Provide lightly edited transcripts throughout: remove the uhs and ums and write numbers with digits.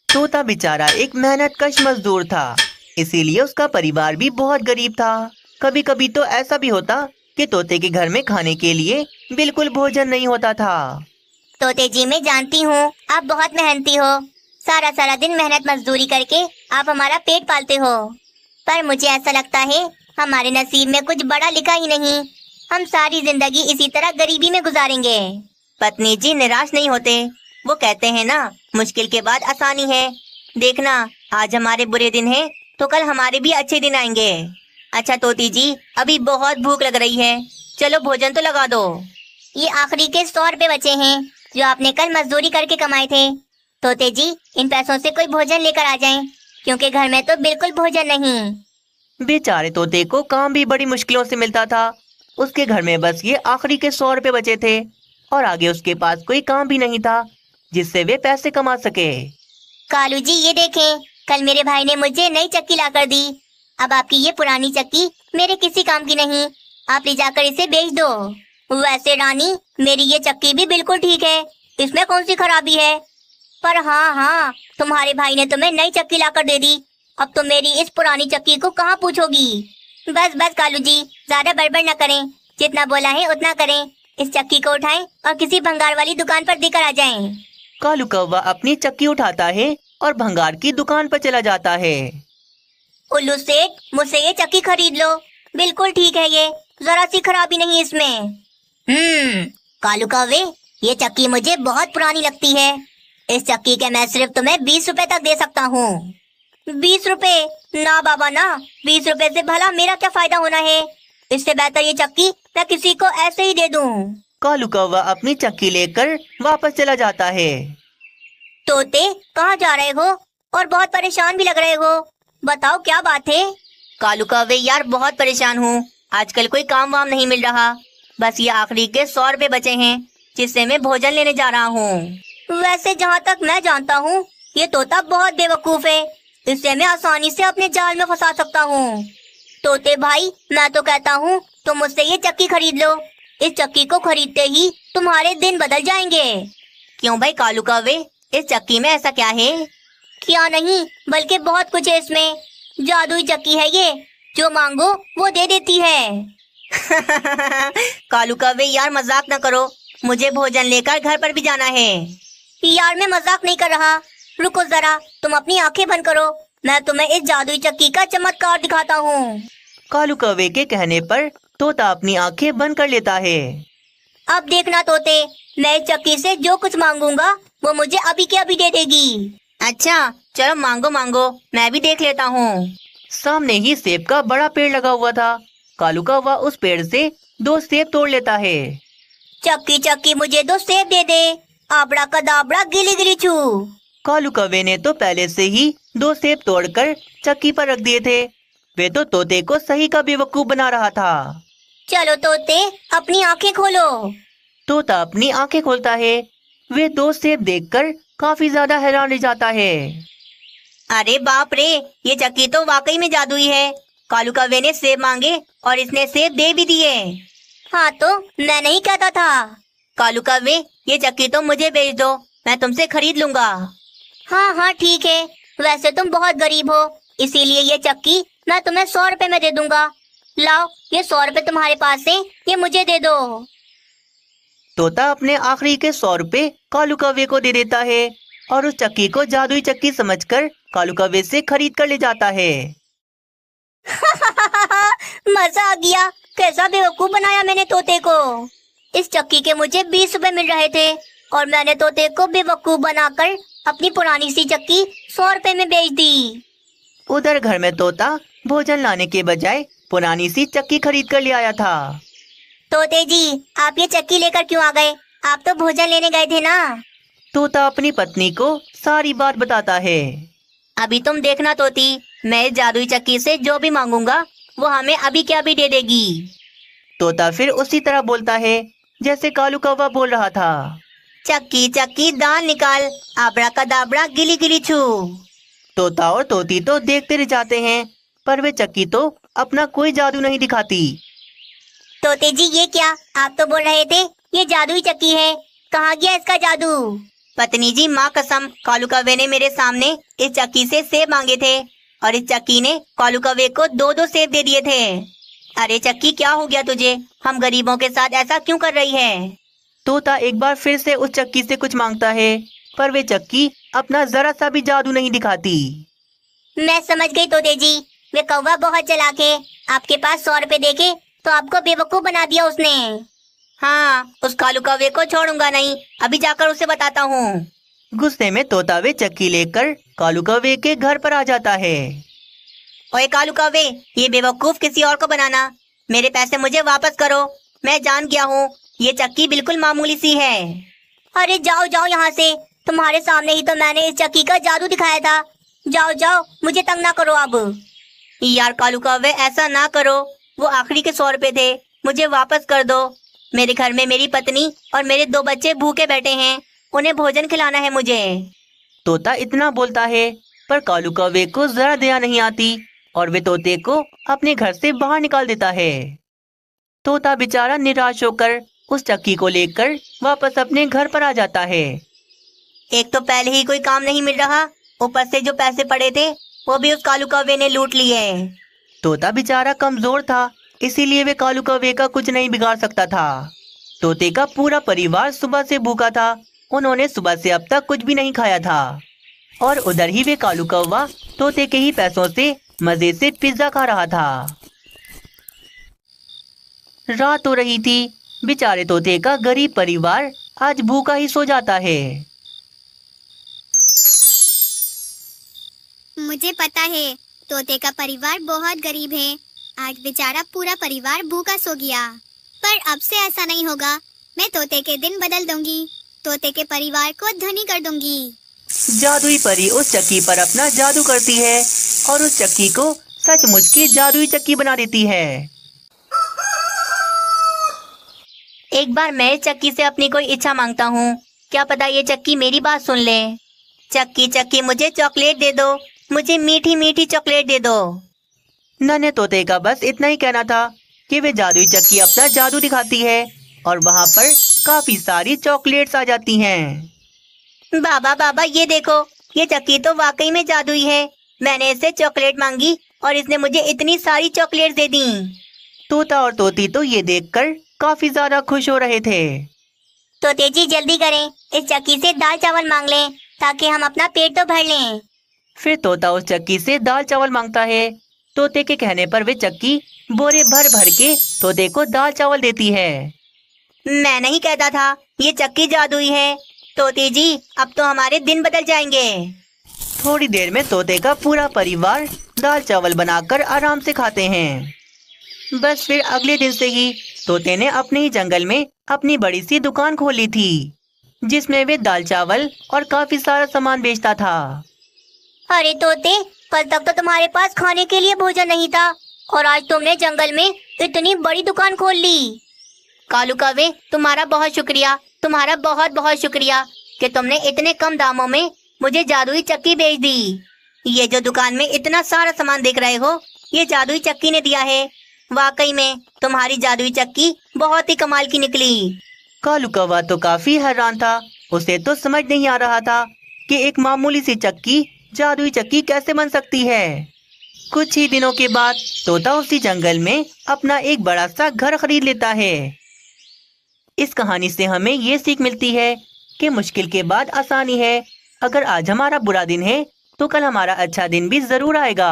तोता बेचारा एक मेहनतकश मजदूर था, इसीलिए उसका परिवार भी बहुत गरीब था। कभी कभी तो ऐसा भी होता कि तोते के घर में खाने के लिए बिल्कुल भोजन नहीं होता था। तोते जी, मैं जानती हूँ आप बहुत मेहनती हो। सारा सारा दिन मेहनत मजदूरी करके आप हमारा पेट पालते हो। पर मुझे ऐसा लगता है हमारे नसीब में कुछ बड़ा लिखा ही नहीं। हम सारी जिंदगी इसी तरह गरीबी में गुजारेंगे। पत्नी जी निराश नहीं होते। वो कहते हैं ना, मुश्किल के बाद आसानी है। देखना, आज हमारे बुरे दिन हैं तो कल हमारे भी अच्छे दिन आएंगे। अच्छा तोती जी, अभी बहुत भूख लग रही है, चलो भोजन तो लगा दो। ये आखिरी के 100 रुपए बचे हैं जो आपने कल मजदूरी करके कमाए थे। तोते जी, इन पैसों से कोई भोजन लेकर आ जाएं, क्योंकि घर में तो बिल्कुल भोजन नहीं। बेचारे तोते को काम भी बड़ी मुश्किलों से मिलता था। उसके घर में बस ये आखिरी के 100 रुपए बचे थे और आगे उसके पास कोई काम भी नहीं था जिससे वे पैसे कमा सके। कालू जी, ये देखें, कल मेरे भाई ने मुझे नई चक्की ला कर दी। अब आपकी ये पुरानी चक्की मेरे किसी काम की नहीं। आप ले जाकर इसे बेच दो। वैसे रानी, मेरी ये चक्की भी बिल्कुल ठीक है, इसमें कौन सी खराबी है। पर हाँ, तुम्हारे भाई ने तुम्हें नई चक्की ला कर दे दी। अब तुम मेरी इस पुरानी चक्की को कहाँ पूछोगी। बस बस कालू जी, ज्यादा बड़बड़ न करें। जितना बोला है उतना करें। इस चक्की को उठाएं और किसी भंगार वाली दुकान पर देकर आ जाएं। कालू कौवा अपनी चक्की उठाता है और भंगार की दुकान पर चला जाता है। उल्लू सेठ, मुझसे ये चक्की खरीद लो, बिल्कुल ठीक है, ये जरा सी खराबी नहीं इसमें। कालू कौवे, ये चक्की मुझे बहुत पुरानी लगती है। इस चक्की के मैं सिर्फ तुम्हें 20 रुपए तक दे सकता हूँ। 20 रुपए? ना बाबा ना, 20 रुपए से भला मेरा क्या फायदा होना है। इससे बेहतर ये चक्की मैं किसी को ऐसे ही दे दूँ। कालू कौवा अपनी चक्की लेकर वापस चला जाता है। तोते, कहाँ जा रहे हो और बहुत परेशान भी लग रहे हो, बताओ क्या बात है। कालू कौवे यार, बहुत परेशान हूँ। आजकल कोई काम वाम नहीं मिल रहा। बस ये आखिरी के 100 रुपए बचे हैं जिससे मैं भोजन लेने जा रहा हूँ। वैसे जहाँ तक मैं जानता हूँ ये तोता बहुत बेवकूफ है, इससे मैं आसानी से अपने जाल में फंसा सकता हूँ। तोते भाई, मैं तो कहता हूँ तुम मुझसे ये चक्की खरीद लो। इस चक्की को खरीदते ही तुम्हारे दिन बदल जाएंगे। क्यों भाई कालू कौवे, इस चक्की में ऐसा क्या है? क्या नहीं, बल्कि बहुत कुछ है इसमें। जादुई चक्की है ये, जो मांगो वो दे देती है। कालू कौवे यार, मजाक न करो, मुझे भोजन लेकर घर पर भी जाना है। यार मैं मजाक नहीं कर रहा, रुको जरा, तुम अपनी आंखें बंद करो, मैं तुम्हें इस जादुई चक्की का चमत्कार दिखाता हूँ। कालू कौवे के कहने पर तोता अपनी आंखें बंद कर लेता है। अब देखना तोते, मैं इस चक्की से जो कुछ मांगूंगा वो मुझे अभी के अभी दे देगी। अच्छा चलो मांगो मांगो, मैं भी देख लेता हूँ। सामने ही सेब का बड़ा पेड़ लगा हुआ था। कालू कौवा उस पेड़ से 2 सेब तोड़ लेता है। चक्की चक्की, मुझे 2 सेब दे दे, आबड़ा कदाबड़ा गिली गिली छू। कालू कौवे ने तो पहले से ही 2 सेब तोड़कर चक्की पर रख दिए थे। वे तो तोते को सही का बेवकूफ बना रहा था। चलो तोते, अपनी आंखें खोलो। तोता अपनी आंखें खोलता है। वे 2 सेब देखकर काफी ज्यादा हैरान रह जाता है। अरे बाप रे, ये चक्की तो वाकई में जादुई है। कालू कौवे ने सेब मांगे और इसने सेब दे भी दिए। हाँ तो मैं नहीं कहता था। कालू कौवे, ये चक्की तो मुझे बेच दो, मैं तुमसे खरीद लूंगा। हाँ ठीक है, वैसे तुम बहुत गरीब हो, इसीलिए ये चक्की मैं तुम्हें 100 रुपए में दे दूंगा। लाओ, ये 100 रुपए तुम्हारे पास है, ये मुझे दे दो। तोता अपने आखिरी के 100 रुपए कालू कौवे को दे देता है और उस चक्की को जादुई चक्की समझकर कालू कौवे से खरीद कर ले जाता है। मजा आ गया, कैसा बेवकूफ बनाया मैंने तोते को। इस चक्की के मुझे 20 रुपए मिल रहे थे और मैंने तोते को बेवकूफ बनाकर अपनी पुरानी सी चक्की 100 रुपए में बेच दी। उधर घर में तोता भोजन लाने के बजाय पुरानी सी चक्की खरीद कर ले आया था। तोते जी, आप ये चक्की लेकर क्यों आ गए? आप तो भोजन लेने गए थे ना। तोता अपनी पत्नी को सारी बात बताता है। अभी तुम देखना तोती, मैं इस जादुई चक्की से जो भी मांगूंगा वो हमें अभी क्या भी दे देगी। तोता फिर उसी तरह बोलता है जैसे कालू कौवा बोल रहा था। चक्की चक्की दाल निकाल, आबड़ा कदाबड़ा गिली गिली छू। तोता और तोती तो देखते रह जाते हैं, पर वे चक्की तो अपना कोई जादू नहीं दिखाती। तोते जी, ये क्या? आप तो बोल रहे थे ये जादुई चक्की है, कहाँ गया इसका जादू? पत्नी जी, माँ कसम, कालू कौवे ने मेरे सामने इस चक्की से सेब मांगे थे और इस चक्की ने कालू कौवे को 2-2 सेब दे दिए थे। अरे चक्की, क्या हो गया तुझे? हम गरीबों के साथ ऐसा क्यों कर रही है? तोता एक बार फिर से उस चक्की से कुछ मांगता है, पर वे चक्की अपना जरा सा भी जादू नहीं दिखाती। मैं समझ गई तोते जी, वे कौवा बहुत चालाक है। आपके पास 100 रुपए देके तो आपको बेवकूफ बना दिया उसने। हाँ, उस कालू कौवे को छोड़ूंगा नहीं, अभी जाकर उसे बताता हूँ। गुस्से में तोता वे चक्की लेकर कालू कौवे के घर पर आ जाता है। ओए कालू कौवे, ये बेवकूफ किसी और को बनाना। मेरे पैसे मुझे वापस करो। मैं जान गया हूँ, ये चक्की बिल्कुल मामूली सी है। अरे जाओ जाओ यहाँ से, तुम्हारे सामने ही तो मैंने इस चक्की का जादू दिखाया था। जाओ जाओ, मुझे तंग ना करो अब। यार कालू कौवे, ऐसा ना करो, वो आखिरी के 100 रुपए थे, मुझे वापस कर दो। मेरे घर में मेरी पत्नी और मेरे 2 बच्चे भूखे बैठे हैं, उन्हें भोजन खिलाना है मुझे। तोता इतना बोलता है, पर कालू कौवे को जरा दया नहीं आती और वे तोते को अपने घर से बाहर निकाल देता है। तोता बेचारा निराश होकर उस चक्की को लेकर वापस अपने घर पर आ जाता है। एक तो पहले ही कोई काम नहीं मिल रहा, ऊपर से जो पैसे पड़े थे वो भी उस कालू कौवे ने लूट लिए। तोता बेचारा कमजोर था, इसीलिए वे कालू कौवे का कुछ नहीं बिगाड़ सकता था। तोते का पूरा परिवार सुबह से भूखा था, उन्होंने सुबह से अब तक कुछ भी नहीं खाया था। और उधर ही वे कालू कौवा तोते के ही पैसों से मजे से पिज्जा खा रहा था। रात हो रही थी, बेचारे तोते का गरीब परिवार आज भूखा ही सो जाता है। मुझे पता है, तोते का परिवार बहुत गरीब है। आज बेचारा पूरा परिवार भूखा सो गया। पर अब से ऐसा नहीं होगा, मैं तोते के दिन बदल दूंगी, तोते के परिवार को धनी कर दूंगी। जादुई परी उस चक्की पर अपना जादू करती है और उस चक्की को सचमुच की जादुई चक्की बना देती है। एक बार मैं इस चक्की से अपनी कोई इच्छा मांगता हूँ, क्या पता ये चक्की मेरी बात सुन ले। चक्की चक्की, मुझे चॉकलेट दे दो, मुझे मीठी मीठी चॉकलेट दे दो। नन्हे तोते का बस इतना ही कहना था कि वे जादुई चक्की अपना जादू दिखाती है और वहाँ पर काफी सारी चॉकलेट्स आ जाती हैं। बाबा बाबा, ये देखो, ये चक्की तो वाकई में जादुई है। मैंने इससे चॉकलेट मांगी और इसने मुझे इतनी सारी चॉकलेट दे दी। तोता और तोती तो ये देखकर काफी ज्यादा खुश हो रहे थे। तोते जी जल्दी करें, इस चक्की से दाल चावल मांग लें ताकि हम अपना पेट तो भर लें। फिर तोता उस चक्की से दाल चावल मांगता है। तोते के कहने पर वे चक्की बोरे भर भर के तोते को दाल चावल देती है। मैं नहीं कहता था ये चक्की जादुई है। तोते जी, अब तो हमारे दिन बदल जाएंगे। थोड़ी देर में तोते का पूरा परिवार दाल चावल बनाकर आराम से खाते हैं। बस फिर अगले दिन से ही तोते ने अपने ही जंगल में अपनी बड़ी सी दुकान खोली थी, जिसमें वे दाल चावल और काफी सारा सामान बेचता था। अरे तोते, कल तक तो तुम्हारे पास खाने के लिए भोजन नहीं था और आज तुमने जंगल में इतनी बड़ी दुकान खोल ली। कालू कौवे, तुम्हारा बहुत शुक्रिया, तुम्हारा बहुत बहुत शुक्रिया कि तुमने इतने कम दामों में मुझे जादुई चक्की बेच दी। ये जो दुकान में इतना सारा सामान देख रहे हो, ये जादुई चक्की ने दिया है। वाकई में तुम्हारी जादुई चक्की बहुत ही कमाल की निकली। कालू कौवा तो काफी हैरान था, उसे तो समझ नहीं आ रहा था कि एक मामूली सी चक्की जादुई चक्की कैसे बन सकती है। कुछ ही दिनों के बाद तोता उसी जंगल में अपना एक बड़ा सा घर खरीद लेता है। इस कहानी से हमें ये सीख मिलती है कि मुश्किल के बाद आसानी है। अगर आज हमारा बुरा दिन है तो कल हमारा अच्छा दिन भी जरूर आएगा।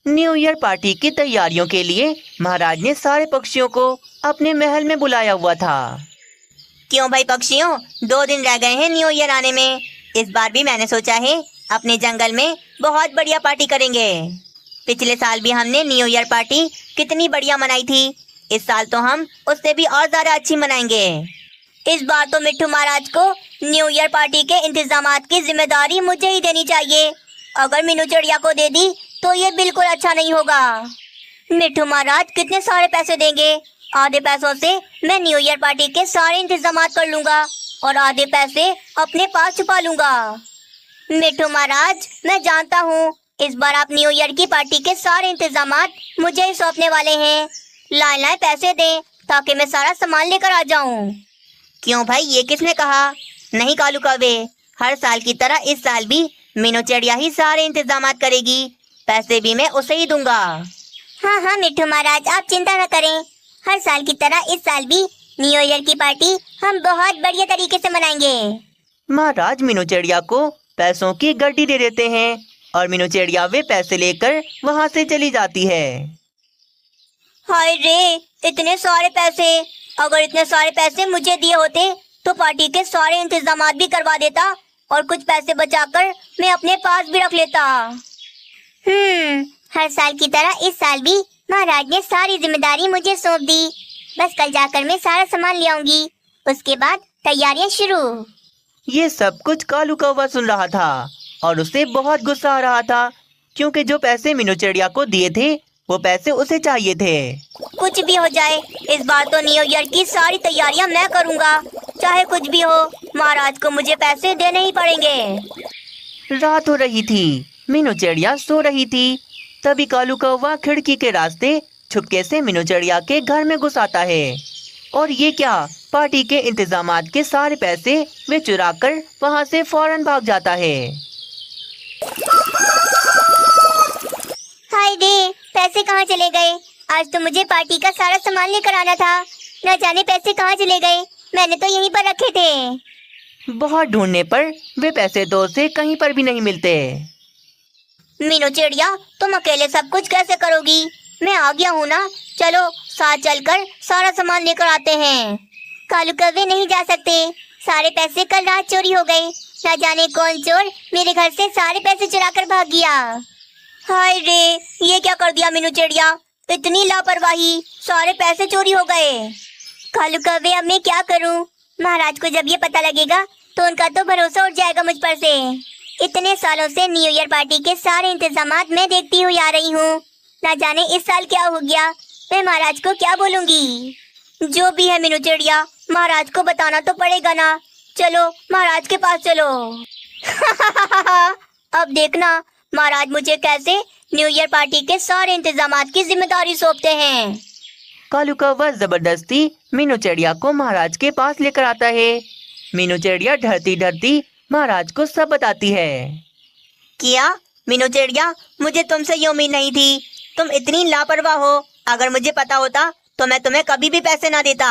न्यू ईयर पार्टी की तैयारियों के लिए महाराज ने सारे पक्षियों को अपने महल में बुलाया हुआ था। क्यों भाई पक्षियों, 2 दिन रह गए हैं न्यू ईयर आने में। इस बार भी मैंने सोचा है अपने जंगल में बहुत बढ़िया पार्टी करेंगे। पिछले साल भी हमने न्यू ईयर पार्टी कितनी बढ़िया मनाई थी, इस साल तो हम उससे भी और ज्यादा अच्छी मनाएंगे। इस बार तो मिट्ठू महाराज को न्यू ईयर पार्टी के इंतजामात की जिम्मेदारी मुझे ही देनी चाहिए। अगर मीनू चिड़िया को दे दी तो ये बिल्कुल अच्छा नहीं होगा। मिट्ठू महाराज कितने सारे पैसे देंगे? आधे पैसों से मैं न्यू ईयर पार्टी के सारे इंतजामात कर लूंगा और आधे पैसे अपने पास छुपा लूंगा। मिट्ठू महाराज, मैं जानता हूँ इस बार आप न्यू ईयर की पार्टी के सारे इंतजामात मुझे ही सौंपने वाले हैं। लाए लाए पैसे दें ताकि मैं सारा सामान लेकर आ जाऊँ। क्यों भाई, ये किसने कहा? नहीं कालू कौवे, हर साल की तरह इस साल भी मीनू चिड़िया ही सारे इंतजामात करेगी। पैसे भी मैं उसे ही दूंगा। हाँ हाँ मिट्ठू महाराज, आप चिंता न करें। हर साल की तरह इस साल भी न्यू ईयर की पार्टी हम बहुत बढ़िया तरीके से मनाएंगे। महाराज मीनू चिड़िया को पैसों की गड्डी दे देते हैं और मीनू चिड़िया वे पैसे लेकर वहाँ से चली जाती है। हाय रे, इतने सारे पैसे! अगर इतने सारे पैसे मुझे दिए होते तो पार्टी के सारे इंतजामात भी करवा देता और कुछ पैसे बचाकर मैं अपने पास भी रख लेता। हर साल की तरह इस साल भी महाराज ने सारी जिम्मेदारी मुझे सौंप दी। बस कल जाकर मैं सारा सामान ले आऊंगी, उसके बाद तैयारियां शुरू। ये सब कुछ कालू कौवा सुन रहा था और उसे बहुत गुस्सा आ रहा था, क्योंकि जो पैसे मीनू चिड़िया को दिए थे वो पैसे उसे चाहिए थे। कुछ भी हो जाए, इस बार तो न्यू ईयर की सारी तैयारियां मैं करूंगा। चाहे कुछ भी हो, महाराज को मुझे पैसे देने ही पड़ेंगे। रात हो रही थी, मीनू चिड़िया सो रही थी। तभी कालू कौवा खिड़की के रास्ते छुपके से मीनू चिड़िया के घर में घुस आता है। और ये क्या, पार्टी के इंतजामात के सारे पैसे वे चुरा कर वहाँ से फौरन भाग जाता है। हाय रे, पैसे कहाँ चले गए? आज तो मुझे पार्टी का सारा सामान लेकर आना था। न जाने पैसे कहाँ चले गए, मैंने तो यहीं पर रखे थे। बहुत ढूंढने पर वे पैसे तो उसे कहीं पर भी नहीं मिलते। मीनू चिड़िया, तुम अकेले सब कुछ कैसे करोगी? मैं आ गया हूँ ना, चलो साथ चलकर सारा सामान लेकर आते हैं। कालू कौवे नहीं जा सकते, सारे पैसे कल रात चोरी हो गए। न जाने कौन चोर मेरे घर से सारे पैसे चुरा कर भाग गया। हाय रे, ये क्या कर दिया मीनू चिड़िया, इतनी लापरवाही, सारे पैसे चोरी हो गए। कालू कौवे, अब मैं क्या करूं? महाराज को जब ये पता लगेगा तो उनका तो भरोसा उठ जाएगा मुझ पर से। इतने सालों से न्यू ईयर पार्टी के सारे इंतजामात मैं देखती हुई आ रही हूँ। ना जाने इस साल क्या हो गया, मैं महाराज को क्या बोलूंगी? जो भी है मीनू चिड़िया, महाराज को बताना तो पड़ेगा ना। चलो महाराज के पास चलो। अब देखना महाराज मुझे कैसे न्यू ईयर पार्टी के सारे इंतजामात की जिम्मेदारी सौंपते हैं। कालू कौवा जबरदस्ती मीनू चिड़िया को महाराज के पास लेकर आता है। मीनू चिड़िया डरती डरती महाराज को सब बताती है। क्या मीनू चिड़िया, मुझे तुमसे ये उम्मीद नहीं थी, तुम इतनी लापरवाह हो। अगर मुझे पता होता तो मैं तुम्हें कभी भी पैसे ना देता।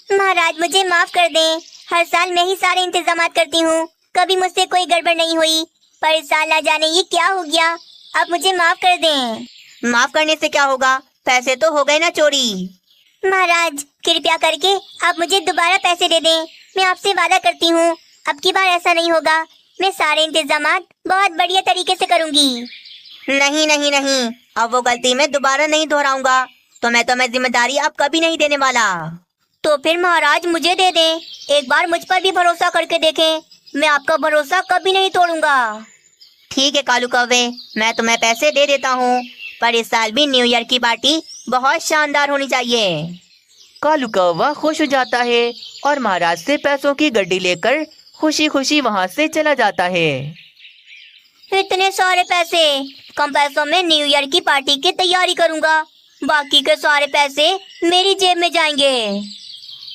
महाराज मुझे माफ कर दें, हर साल मैं ही सारे इंतजामात करती हूँ, कभी मुझसे कोई गड़बड़ नहीं हुई। पर इस साल ना जाने ये क्या हो गया, आप मुझे माफ कर दें। माफ करने से क्या होगा, पैसे तो हो गए ना चोरी। महाराज कृपया करके आप मुझे दोबारा पैसे दे दें, मैं आपसे वादा करती हूँ अब की बार ऐसा नहीं होगा। मैं सारे इंतजामात बहुत बढ़िया तरीके से करूँगी। नहीं नहीं नहीं, अब वो गलती मैं दोबारा नहीं दोहराऊंगा। तो मैं जिम्मेदारी अब कभी नहीं देने वाला। तो फिर महाराज मुझे दे दें, एक बार मुझ पर भी भरोसा करके देखें, मैं आपका भरोसा कभी नहीं तोड़ूंगा। ठीक है कालू कौवे, मैं तुम्हें पैसे दे देता हूँ, पर इस साल भी न्यू ईयर की पार्टी बहुत शानदार होनी चाहिए। कालू कौवा खुश हो जाता है और महाराज से पैसों की गड्डी लेकर खुशी खुशी वहाँ से चला जाता है। इतने सारे पैसे, कम पैसों में न्यू ईयर की पार्टी की तैयारी करूंगा, बाकी के सारे पैसे मेरी जेब में जाएंगे।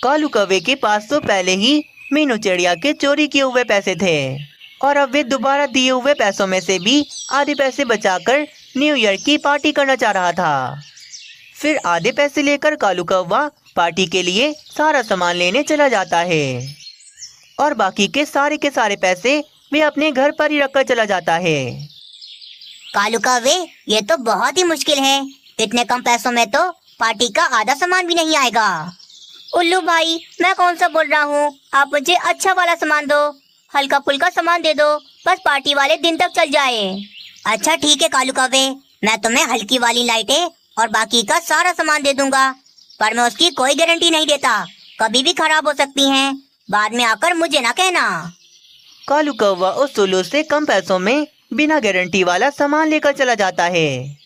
कालू कौवे के पास तो पहले ही मीनू चिड़िया के चोरी किए हुए पैसे थे और अब वे दोबारा दिए हुए पैसों में से भी आधे पैसे बचाकर न्यू ईयर की पार्टी करना चाह रहा था। फिर आधे पैसे लेकर कालू कौवा पार्टी के लिए सारा सामान लेने चला जाता है और बाकी के सारे पैसे वे अपने घर पर ही रखकर चला जाता है। कालू कौवे, ये तो बहुत ही मुश्किल है, इतने कम पैसों में तो पार्टी का आधा सामान भी नहीं आएगा। उल्लू भाई, मैं कौन सा बोल रहा हूँ, आप मुझे अच्छा वाला सामान दो, हल्का फुल्का सामान दे दो, बस पार्टी वाले दिन तक चल जाए। अच्छा ठीक है कालू कौवे, मैं तुम्हें हल्की वाली लाइटें और बाकी का सारा सामान दे दूंगा, पर मैं उसकी कोई गारंटी नहीं देता, कभी भी खराब हो सकती हैं, बाद में आकर मुझे ना कहना। कालू कौवा उस उल्लू से कम पैसों में बिना गारंटी वाला सामान लेकर चला जाता है।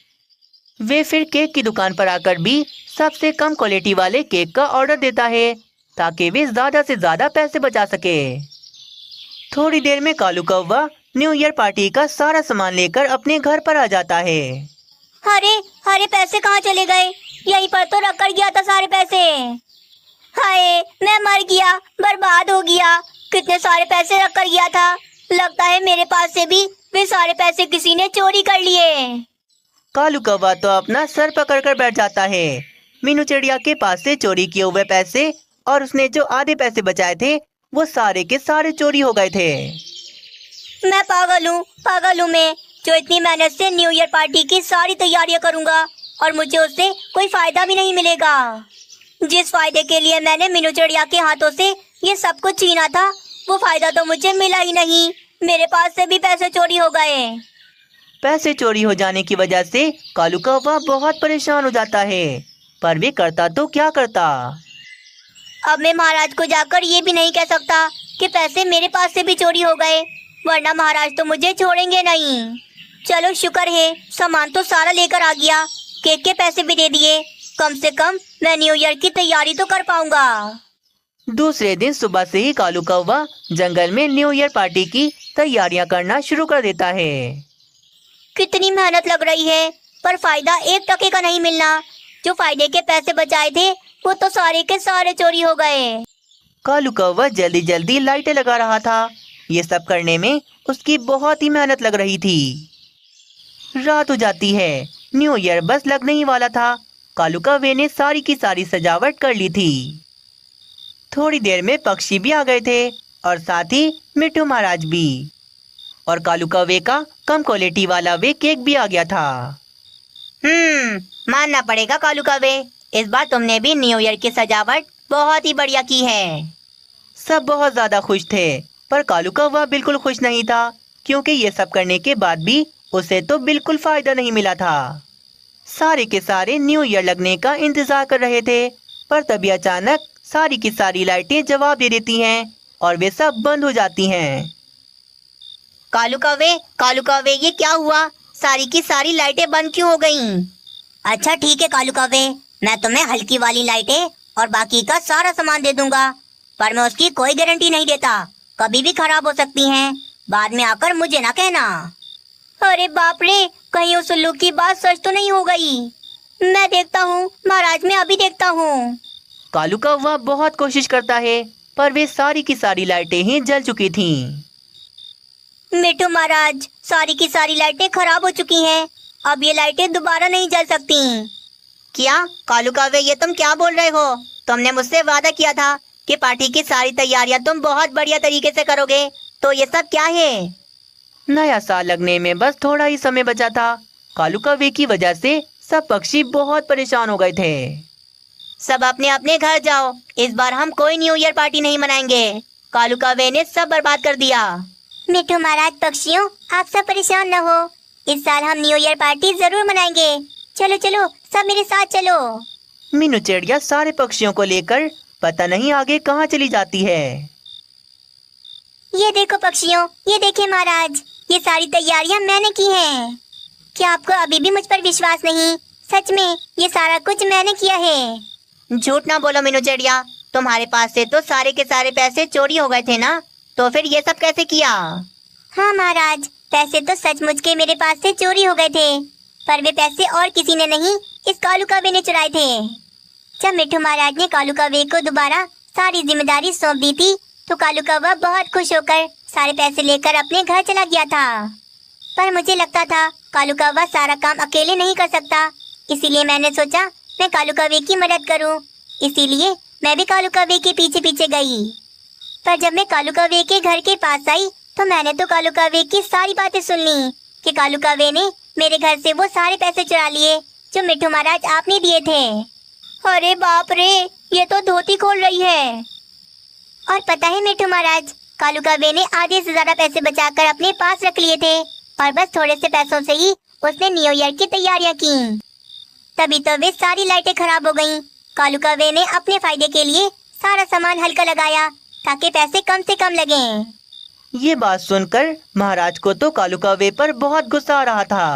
वे फिर केक की दुकान पर आकर भी सबसे कम क्वालिटी वाले केक का ऑर्डर देता है ताकि वे ज्यादा से ज्यादा पैसे बचा सके। थोड़ी देर में कालू कौवा न्यू ईयर पार्टी का सारा सामान लेकर अपने घर पर आ जाता है। अरे पैसे कहाँ चले गए, यहीं पर तो रख कर गया था सारे पैसे। हाय, मैं मर गया, बर्बाद हो गया। कितने सारे पैसे रख कर गया था। लगता है मेरे पास से भी वे सारे पैसे किसी ने चोरी कर लिए। कालू कौवा तो अपना सर पकड़कर बैठ जाता है। मीनू चिड़िया के पास से चोरी किए हुए पैसे और उसने जो आधे पैसे बचाए थे वो सारे के सारे चोरी हो गए थे। मैं पागल हूँ मैं, जो इतनी मेहनत से न्यू ईयर पार्टी की सारी तैयारियां करूंगा और मुझे उससे कोई फायदा भी नहीं मिलेगा। जिस फायदे के लिए मैंने मीनू चिड़िया के हाथों से ये सब कुछ छीना था वो फायदा तो मुझे मिला ही नहीं। मेरे पास से भी पैसे चोरी हो गए। पैसे चोरी हो जाने की वजह से कालू कौवा बहुत परेशान हो जाता है, पर वे करता तो क्या करता। अब मैं महाराज को जाकर ये भी नहीं कह सकता कि पैसे मेरे पास से भी चोरी हो गए, वरना महाराज तो मुझे छोड़ेंगे नहीं। चलो शुक्र है सामान तो सारा लेकर आ गया, केक के पैसे भी दे दिए। कम से कम मैं न्यू ईयर की तैयारी तो कर पाऊंगा। दूसरे दिन सुबह से ही कालू कौवा जंगल में न्यू ईयर पार्टी की तैयारियां करना शुरू कर देता है। कितनी मेहनत लग रही है, पर फायदा 1 टके का नहीं मिलना। जो फायदे के पैसे बचाए थे वो तो सारे के सारे चोरी हो गए। कालू कौवा जल्दी जल्दी लाइटें लगा रहा था। ये सब करने में उसकी बहुत ही मेहनत लग रही थी। रात हो जाती है, न्यू ईयर बस लगने ही वाला था। कालू कौवे ने सारी की सारी सजावट कर ली थी। थोड़ी देर में पक्षी भी आ गए थे और साथ ही मिट्टू महाराज भी, और कालू कौवे का कम क्वालिटी वाला वे केक भी आ गया था। मानना पड़ेगा कालू कौवे, इस बार तुमने भी न्यू ईयर की सजावट बहुत ही बढ़िया की है। सब बहुत ज्यादा खुश थे, पर कालू कौवा बिल्कुल खुश नहीं था, क्योंकि ये सब करने के बाद भी उसे तो बिल्कुल फायदा नहीं मिला था। सारे के सारे न्यू ईयर लगने का इंतजार कर रहे थे, पर तभी अचानक सारी की सारी लाइटें जवाब दे देती हैं और वे सब बंद हो जाती हैं। कालू कौवे ये क्या हुआ? सारी की सारी लाइटें बंद क्यों हो गईं? अच्छा ठीक है कालू कौवे, मैं तुम्हें हल्की वाली लाइटें और बाकी का सारा सामान दे दूंगा, पर मैं उसकी कोई गारंटी नहीं देता। कभी भी खराब हो सकती हैं, बाद में आकर मुझे ना कहना। अरे बाप रे, कहीं उस उल्लू की बात सच तो नहीं हो गई। मैं देखता हूँ महाराज, मैं अभी देखता हूँ। कालू कौवा बहुत कोशिश करता है, पर वे सारी की सारी लाइटें ही जल चुकी थीं। मिट्टू महाराज, सारी की सारी लाइटें खराब हो चुकी हैं। अब ये लाइटें दोबारा नहीं जल सकती। क्या कालू कौवे, ये तुम क्या बोल रहे हो? तुमने मुझसे वादा किया था कि पार्टी की सारी तैयारियां तुम बहुत बढ़िया तरीके से करोगे, तो ये सब क्या है? नया साल लगने में बस थोड़ा ही समय बचा था। कालू कौवे की वजह से सब पक्षी बहुत परेशान हो गए थे। सब अपने अपने घर जाओ, इस बार हम कोई न्यू ईयर पार्टी नहीं मनाएंगे। कालू कौवे ने सब बर्बाद कर दिया। मिट्टू महाराज, पक्षियों, आप सब परेशान न हो, इस साल हम न्यू ईयर पार्टी जरूर मनाएंगे। चलो चलो, सब मेरे साथ चलो। मीनू चिड़िया सारे पक्षियों को लेकर पता नहीं आगे कहाँ चली जाती है। ये देखो पक्षियों, ये देखे महाराज, ये सारी तैयारियां मैंने की हैं। क्या आपको अभी भी मुझ पर विश्वास नहीं? सच में ये सारा कुछ मैंने किया है। झूठ ना बोलो मीनू चिड़िया, तुम्हारे पास से तो सारे के सारे पैसे चोरी हो गए थे ना, तो फिर ये सब कैसे किया? हाँ महाराज, पैसे तो सचमुच के मेरे पास से चोरी हो गए थे, पर वे पैसे और किसी ने नहीं, इस कालू कौवे ने चुराए थे। जब मिट्टू महाराज ने कालू कौवे को दोबारा सारी जिम्मेदारी सौंप दी थी, तो कालू कौवा बहुत खुश होकर सारे पैसे लेकर अपने घर चला गया था। पर मुझे लगता था कालू कौवा सारा काम अकेले नहीं कर सकता, इसीलिए मैंने सोचा मैं कालू कौवे की मदद करूं। इसीलिए मैं भी कालू कौवे के पीछे पीछे गई। पर जब मैं कालू कौवे के घर के पास आई, तो मैंने तो कालू कौवे की सारी बातें सुन ली कि कालू कौवे ने मेरे घर से वो सारे पैसे चुरा लिए जो मिट्टू महाराज आपने दिए थे। अरे बाप रे, ये तो धोती खोल रही है। और पता है मिट्टू महाराज, कालू कौवे ने आधे से ज्यादा पैसे बचाकर अपने पास रख लिए थे, और बस थोड़े से पैसों से ही उसने न्यू ईयर की तैयारियां की। तभी तो वे सारी लाइटें खराब हो गईं। कालू कौवे ने अपने फायदे के लिए सारा सामान हल्का लगाया ताकि पैसे कम से कम लगें। ये बात सुनकर महाराज को तो कालू कौवे पर बहुत गुस्सा आ रहा था।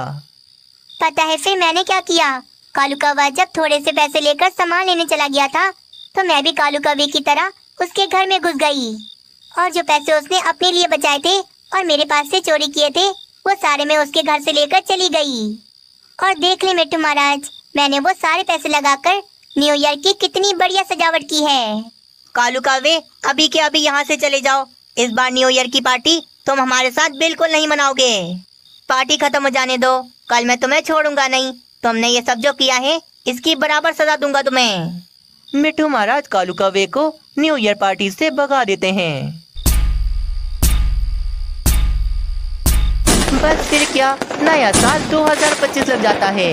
पता है फिर मैंने क्या किया? कालू कौवा जब थोड़े से पैसे लेकर सामान लेने चला गया था, तो मैं भी कालू कौवे की तरह उसके घर में घुस गई, और जो पैसे उसने अपने लिए बचाए थे और मेरे पास से चोरी किए थे, वो सारे मैं उसके घर से लेकर चली गई। और देख ले मिट्टू महाराज, मैंने वो सारे पैसे लगाकर न्यू ईयर की कितनी बढ़िया सजावट की है। कालू कावे, अभी के अभी यहाँ से चले जाओ। इस बार न्यू ईयर की पार्टी तुम हमारे साथ बिल्कुल नहीं मनाओगे। पार्टी खत्म हो जाने दो, कल मैं तुम्हें छोड़ूंगा नहीं। तुमने ये सब जो किया है इसकी बराबर सजा दूंगा तुम्हें। मिट्टू महाराज कालू कौवे को न्यू ईयर पार्टी से भगा देते हैं। बस फिर क्या, नया साल 2025 लग जाता है।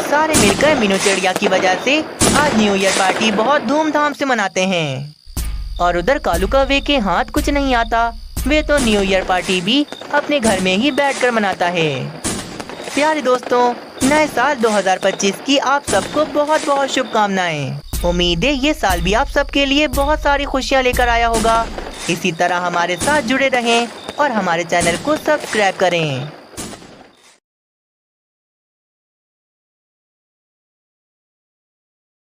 सारे मिलकर मीनू चिड़िया की वजह से आज न्यू ईयर पार्टी बहुत धूमधाम से मनाते हैं। और उधर कालू कौवे के हाथ कुछ नहीं आता, वे तो न्यू ईयर पार्टी भी अपने घर में ही बैठकर मनाता है। प्यारे दोस्तों, नए साल 2025 की आप सबको बहुत बहुत शुभकामनाएं। उम्मीद है ये साल भी आप सबके लिए बहुत सारी खुशियाँ लेकर आया होगा। इसी तरह हमारे साथ जुड़े रहें और हमारे चैनल को सब्सक्राइब करें।